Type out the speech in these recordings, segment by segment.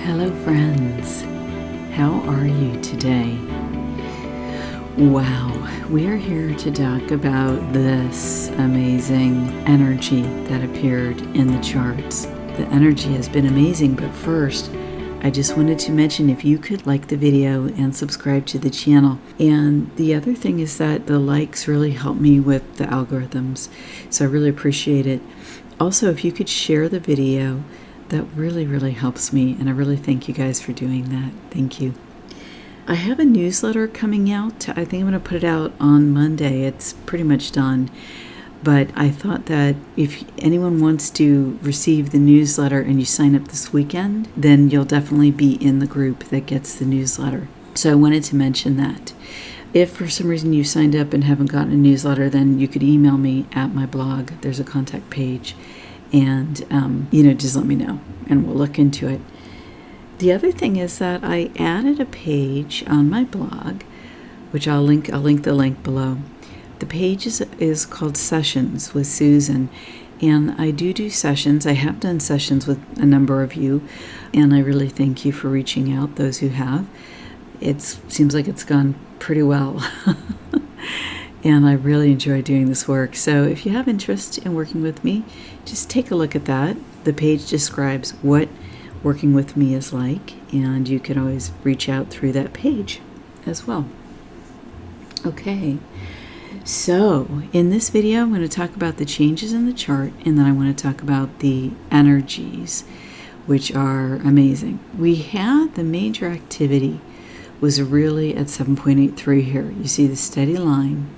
Hello friends, how are you today? Wow, we are here to talk about this amazing energy that appeared in the charts. The energy has been amazing, but first, I just wanted to mention if you could like the video and subscribe to the channel. And the other thing is that the likes really help me with the algorithms, so I really appreciate it. Also, if you could share the video, that really helps me, and I really thank you guys for doing that. Thank you. I have a newsletter coming out. I think I'm going to put it out on Monday. It's pretty much done. But I thought that if anyone wants to receive the newsletter and you sign up this weekend, then you'll definitely be in the group that gets the newsletter. So I wanted to mention that. If for some reason you signed up and haven't gotten a newsletter, then you could email me at my blog. There's a contact page. And, just let me know and we'll look into it. The other thing is that I added a page on my blog, which I'll link the link below. The page is called Sessions with Susan, and I do sessions. I have done sessions with a number of you, and I really thank you for reaching out, those who have. It seems like it's gone pretty well. And I really enjoy doing this work. So if you have interest in working with me, just take a look at that. The page describes what working with me is like, and you can always reach out through that page as well. Okay, so in this video, I'm going to talk about the changes in the chart, and then I want to talk about the energies, which are amazing. We had the major activity was really at 7.83 here. You see the steady line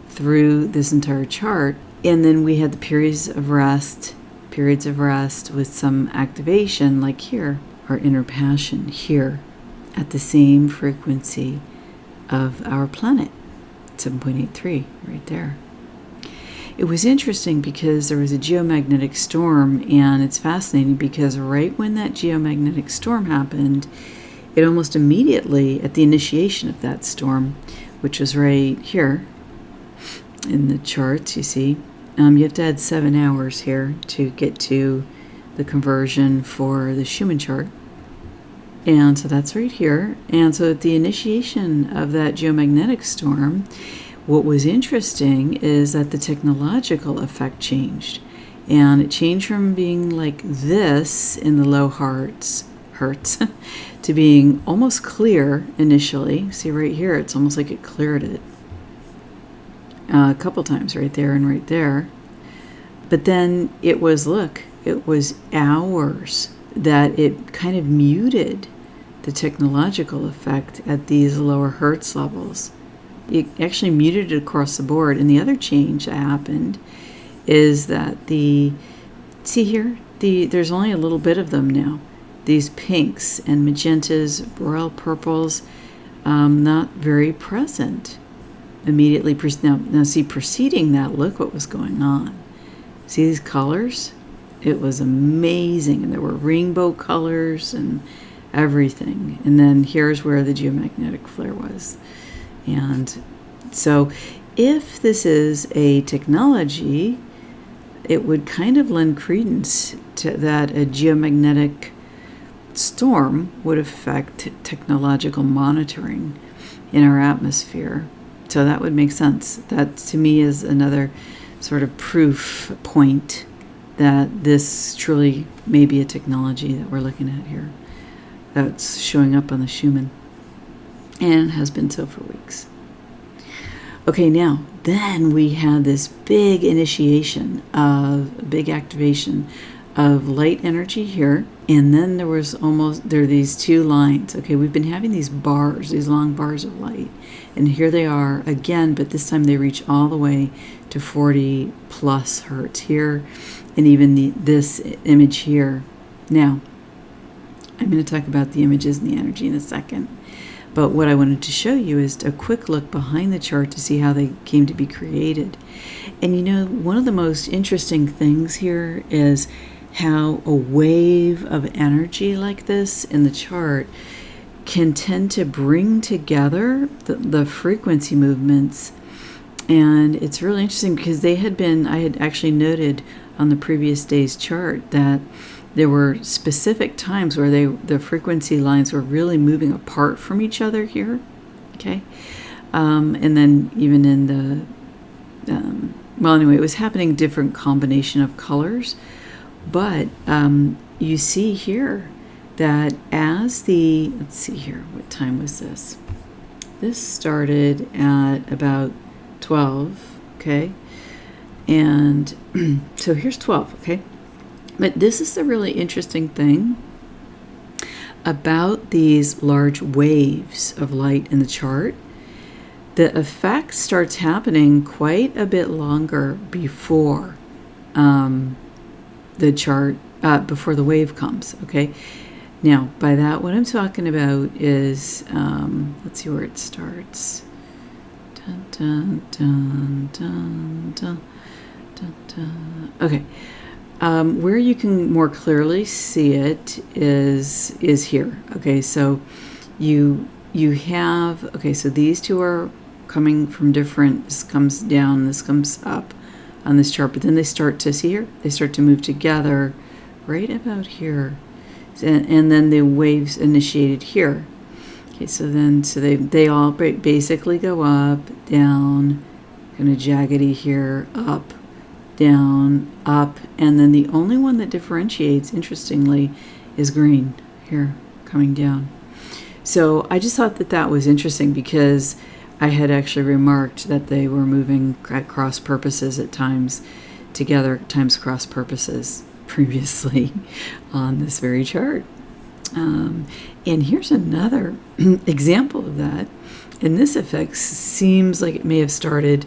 through this entire chart, and then we had the periods of rest with some activation, like here, our inner passion here at the same frequency of our planet, 7.83 right there. It was interesting because there was a geomagnetic storm, and it's fascinating because right when that geomagnetic storm happened, it almost immediately at the initiation of that storm, which was right here in the charts, you see, you have to add 7 hours here to get to the conversion for the Schumann chart. And so that's right here. And so at the initiation of that geomagnetic storm, what was interesting is that the technological effect changed. And it changed from being like this in the low hertz to being almost clear initially. See right here, it's almost like it cleared it. A couple times right there and right there. But then it was hours that it kind of muted the technological effect at these lower hertz levels. It actually muted it across the board. And the other change that happened is that see here, there's only a little bit of them now. These pinks and magentas, royal purples, not very present. Immediately, now see, preceding that, look what was going on. See these colors? It was amazing, and there were rainbow colors and everything. And then here's where the geomagnetic flare was. And so if this is a technology, it would kind of lend credence to that a geomagnetic storm would affect technological monitoring in our atmosphere. So that would make sense. That to me is another sort of proof point that this truly may be a technology that we're looking at here that's showing up on the Schumann, and has been so for weeks. Okay, now then we had this big activation of light energy here, and then there are these two lines. Okay, we've been having these bars, these long bars of light, and here they are again, but this time they reach all the way to 40 plus hertz here, and even this image here. Now, I'm going to talk about the images and the energy in a second, but what I wanted to show you is a quick look behind the chart to see how they came to be created. And one of the most interesting things here is how a wave of energy like this in the chart can tend to bring together the frequency movements. And it's really interesting because I had actually noted on the previous day's chart that there were specific times where the frequency lines were really moving apart from each other here, okay? And then even in the, well, anyway, it was happening different combination of colors. But you see here that as the, let's see here, what time was this? This started at about 12, okay? And so here's 12, okay? But this is the really interesting thing about these large waves of light in the chart. The effect starts happening quite a bit longer before the chart, before the wave comes, okay? Now, by that, what I'm talking about is, let's see where it starts. Dun, dun, dun, dun, dun, dun, dun. Okay. Where you can more clearly see it is here. Okay, so you have, okay, so these two are coming from different, this comes down, this comes up on this chart, but then they start to see here, they start to move together right about here. And then the waves initiated here. Okay, so they all basically go up, down, kind of jaggedy here, up, down, up, and then the only one that differentiates, interestingly, is green here, coming down. So I just thought that that was interesting because I had actually remarked that they were moving at cross purposes at times together, times cross purposes previously on this very chart. And here's another example of that. And this effect seems like it may have started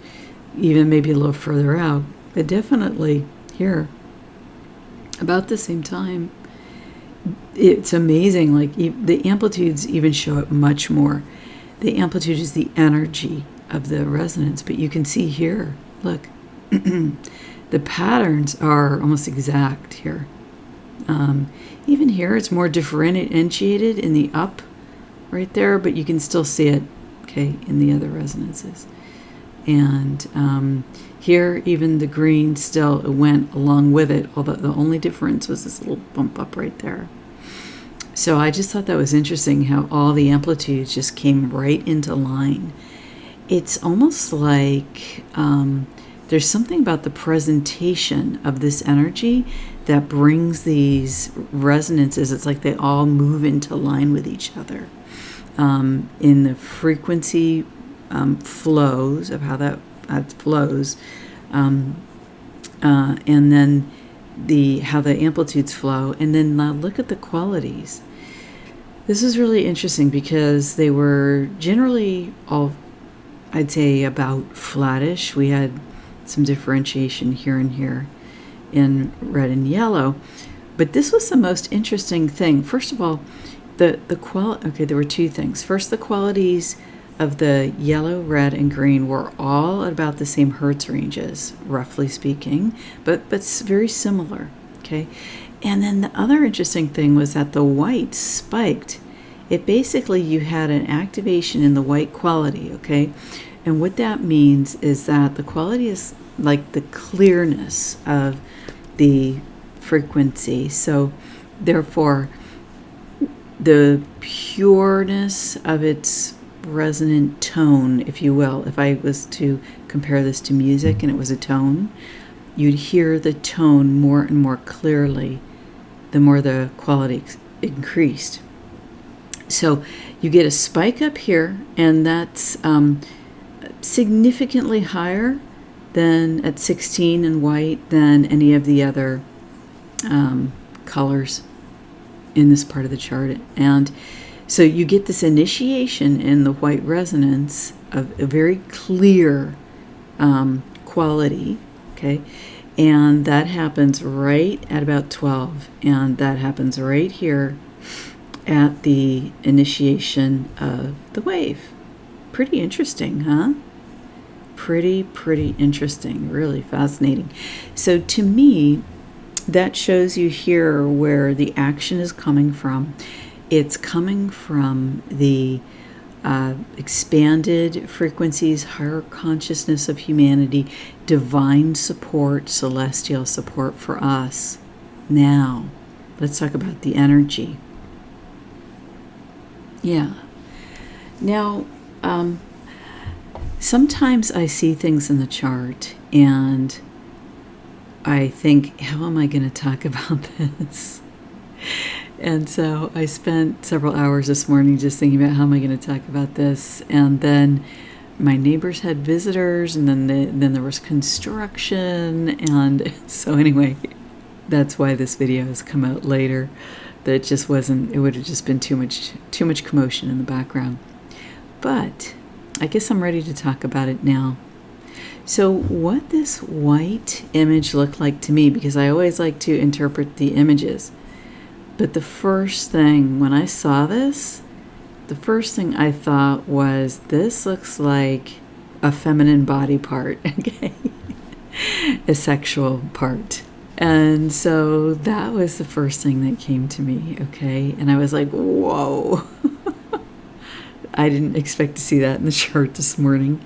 even maybe a little further out, but definitely here, about the same time. It's amazing, like the amplitudes even show up much more. The amplitude is the energy of the resonance, but you can see here, look, the patterns are almost exact here. Even here, it's more differentiated in the up right there, but you can still see it, okay, in the other resonances. And here, even the green still went along with it, although the only difference was this little bump up right there. So I just thought that was interesting how all the amplitudes just came right into line. It's almost like there's something about the presentation of this energy that brings these resonances. It's like they all move into line with each other in the frequency flows of how that flows, and then how the amplitudes flow, and then look at the qualities. This is really interesting because they were generally all, I'd say, about flattish. We had some differentiation here and here in red and yellow, but this was the most interesting thing. First of all, the okay, there were two things. First, the qualities of the yellow, red, and green were all at about the same hertz ranges, roughly speaking, but very similar, okay? And then the other interesting thing was that the white spiked. It basically, you had an activation in the white quality, okay? And what that means is that the quality is like the clearness of the frequency. So therefore, the pureness of its resonant tone, if you will, if I was to compare this to music and it was a tone, you'd hear the tone more and more clearly the more the quality increased. So you get a spike up here, and that's significantly higher than at 16 in white than any of the other colors in this part of the chart. And so you get this initiation in the white resonance of a very clear quality, okay? And that happens right at about 12, and that happens right here at the initiation of the wave. Pretty interesting, huh? Pretty interesting, really fascinating. So to me, that shows you here where the action is coming from. It's coming from the expanded frequencies, higher consciousness of humanity, divine support, celestial support for us now, let's talk about the energy. Yeah. Now, sometimes I see things in the chart and I think, how am I going to talk about this? And so I spent several hours this morning just thinking about how am I going to talk about this. And then my neighbors had visitors, and then there was construction. And so anyway, that's why this video has come out later. That just wasn't, it would have just been too much commotion in the background. But I guess I'm ready to talk about it now. So what this white image looked like to me, because I always like to interpret the images. But the first thing, when I saw this, the first thing I thought was, this looks like a feminine body part, okay? A sexual part. And so that was the first thing that came to me, okay? And I was like, whoa. I didn't expect to see that in the chart this morning.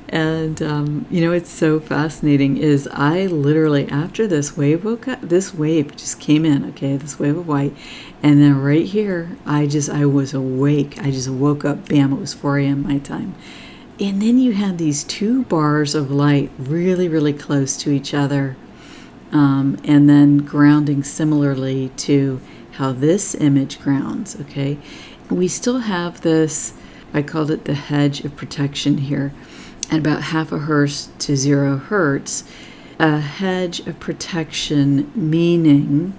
And, it's so fascinating is I literally, after this wave woke up, this wave just came in, okay, this wave of white. And then right here, I was awake. I just woke up, bam, it was 4 a.m. my time. And then you had these two bars of light really, really close to each other. And then grounding similarly to how this image grounds, okay? We still have this, I called it the hedge of protection here, at about 0.5 hertz to 0 hertz. A hedge of protection meaning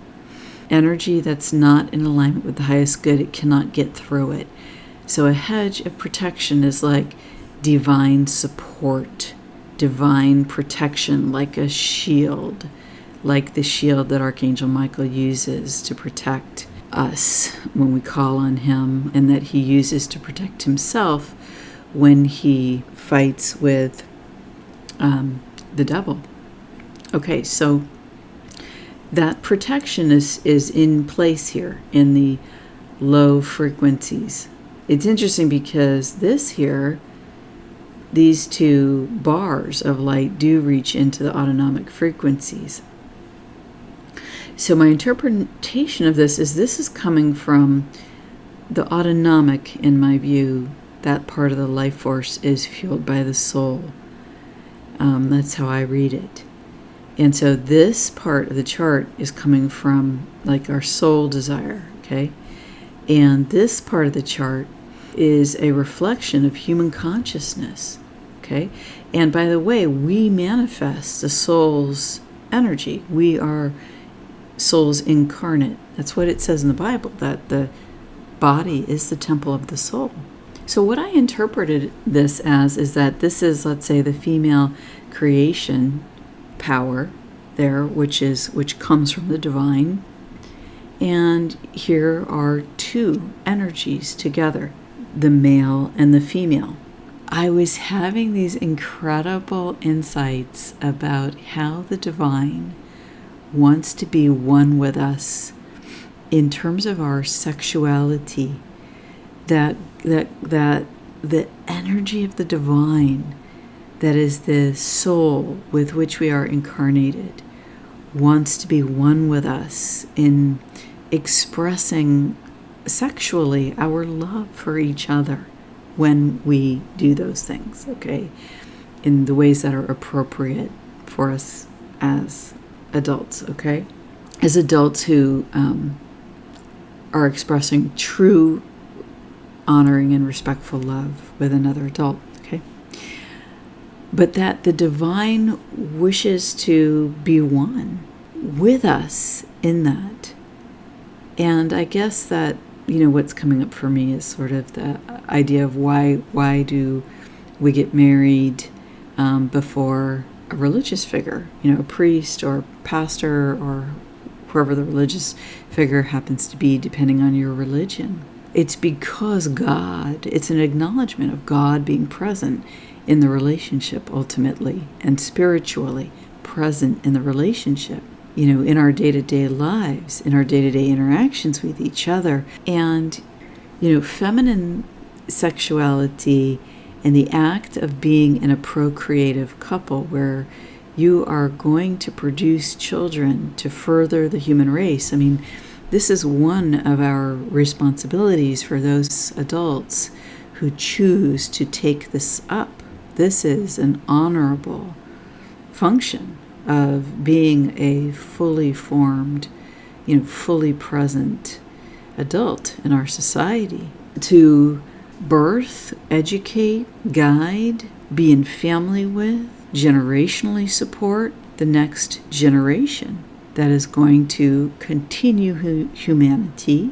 energy that's not in alignment with the highest good, it cannot get through it. So a hedge of protection is like divine support, divine protection, like a shield, like the shield that Archangel Michael uses to protect us when we call on him, and that he uses to protect himself when he fights with the devil. Okay, so that protection is in place here in the low frequencies. It's interesting because this here, these two bars of light do reach into the autonomic frequencies. So my interpretation of this is coming from the autonomic, in my view. That part of the life force is fueled by the soul. That's how I read it. And so this part of the chart is coming from like our soul desire, okay? And this part of the chart is a reflection of human consciousness, okay? And by the way, we manifest the soul's energy. We are souls incarnate. That's what it says in the Bible, that the body is the temple of the soul. So what I interpreted this as is that this is, let's say, the female creation power there, which comes from the divine. And here are two energies together, the male and the female. I was having these incredible insights about how the divine wants to be one with us in terms of our sexuality, that the energy of the divine, that is the soul with which we are incarnated, wants to be one with us in expressing sexually our love for each other when we do those things, okay, in the ways that are appropriate for us as adults, okay? As adults who are expressing true honoring and respectful love with another adult, okay? But that the divine wishes to be one with us in that. And I guess that, what's coming up for me is sort of the idea of why do we get married before a religious figure, a priest or pastor or whoever the religious figure happens to be, depending on your religion. It's because it's an acknowledgement of God being present in the relationship ultimately, and spiritually present in the relationship, in our day-to-day lives, in our day-to-day interactions with each other. And, feminine sexuality and the act of being in a procreative couple where you are going to produce children to further the human race. I mean, this is one of our responsibilities for those adults who choose to take this up. This is an honorable function of being a fully formed, fully present adult in our society. To birth, educate, guide, be in family with, generationally support the next generation that is going to continue humanity,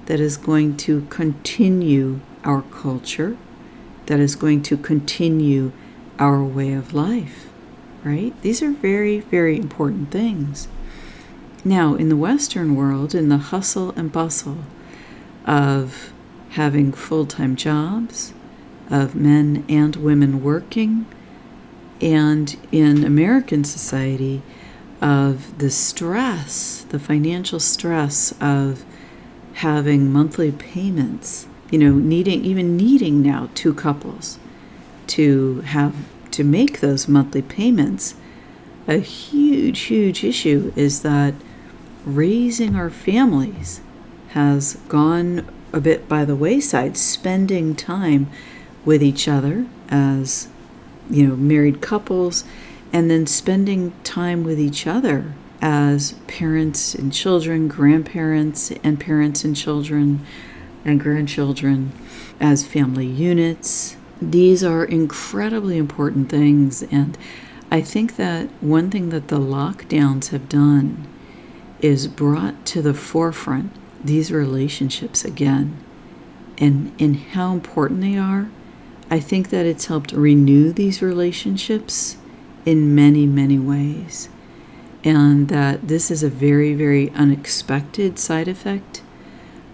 that is going to continue our culture, that is going to continue our way of life, right? These are very, very important things. Now, in the Western world, in the hustle and bustle of having full-time jobs, of men and women working, and in American society, of the stress, the financial stress of having monthly payments, needing now two couples to make those monthly payments. A huge issue is that raising our families has gone a bit by the wayside. Spending time with each other as married couples, and then spending time with each other as parents and children, grandparents and parents and children and grandchildren, as family units. These are incredibly important things, and I think that one thing that the lockdowns have done is brought to the forefront these relationships again, and how important they are. I think that it's helped renew these relationships in many, many ways, and that this is a very, very unexpected side effect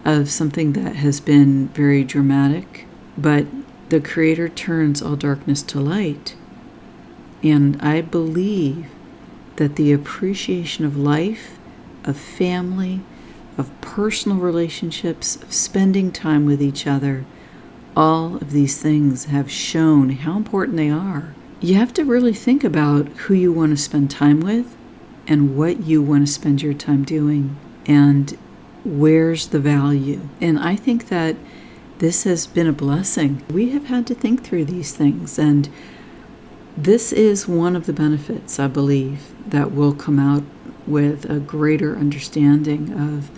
of something that has been very dramatic. But the Creator turns all darkness to light, and I believe that the appreciation of life, of family, of personal relationships, of spending time with each other, all of these things have shown how important they are. You have to really think about who you want to spend time with and what you want to spend your time doing and where's the value. And I think that this has been a blessing. We have had to think through these things, and this is one of the benefits, I believe, that will come out with a greater understanding of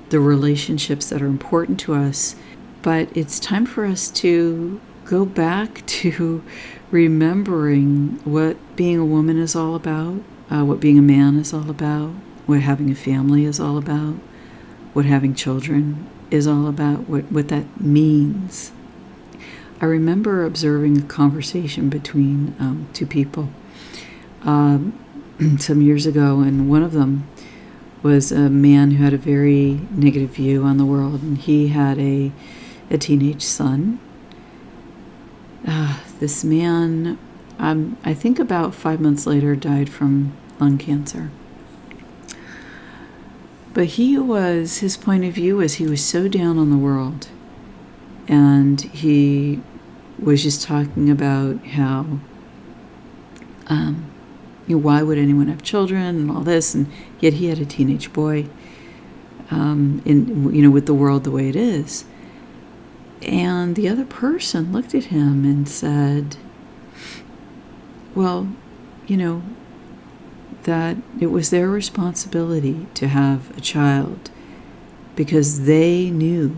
the relationships that are important to us. But it's time for us to go back to remembering what being a woman is all about, what being a man is all about, what having a family is all about, what having children is all about, what that means. I remember observing a conversation between two people some years ago, and one of them was a man who had a very negative view on the world, and he had a teenage son. This man, I think about 5 months later, died from lung cancer. But his point of view was he was so down on the world, and he was just talking about how, why would anyone have children and all this, and yet he had a teenage boy, with the world the way it is. And the other person looked at him and said, well, that it was their responsibility to have a child because they knew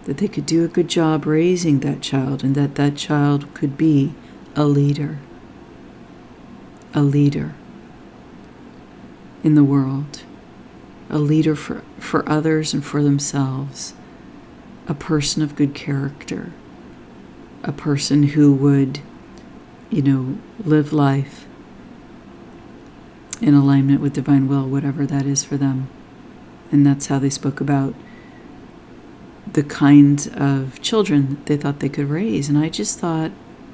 that they could do a good job raising that child, and that child could be a leader in the world, a leader for others and for themselves, a person of good character, a person who would, live life in alignment with divine will, whatever that is for them. And that's how they spoke about the kinds of children they thought they could raise. And I just thought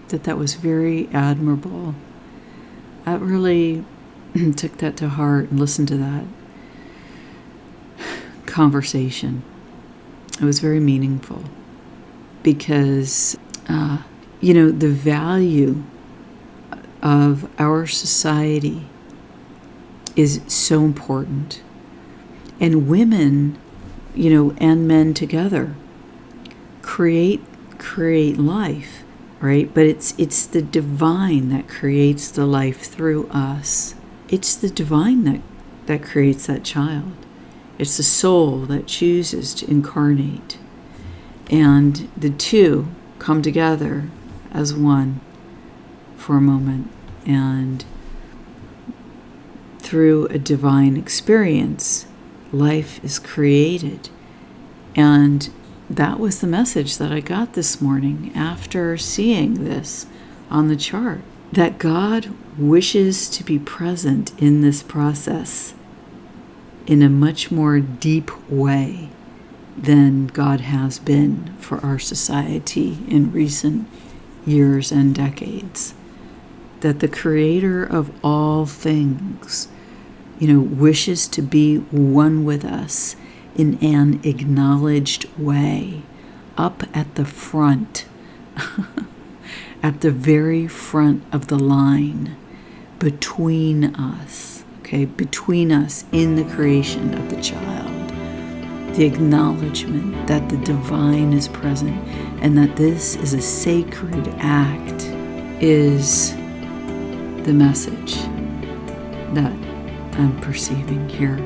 that was very admirable. I really took that to heart and listened to that conversation. It was very meaningful because, the value of our society is so important. And women, and men together create life, right? But it's the divine that creates the life through us. It's the divine that creates that child. It's the soul that chooses to incarnate. And the two come together as one for a moment. And through a divine experience, life is created. And that was the message that I got this morning after seeing this on the chart, that God wishes to be present in this process in a much more deep way than God has been for our society in recent years and decades. That the creator of all things, wishes to be one with us in an acknowledged way, up at the front, at the very front of the line, between us, between us in the creation of the child. The acknowledgement that the divine is present and that this is a sacred act is the message that I'm perceiving here.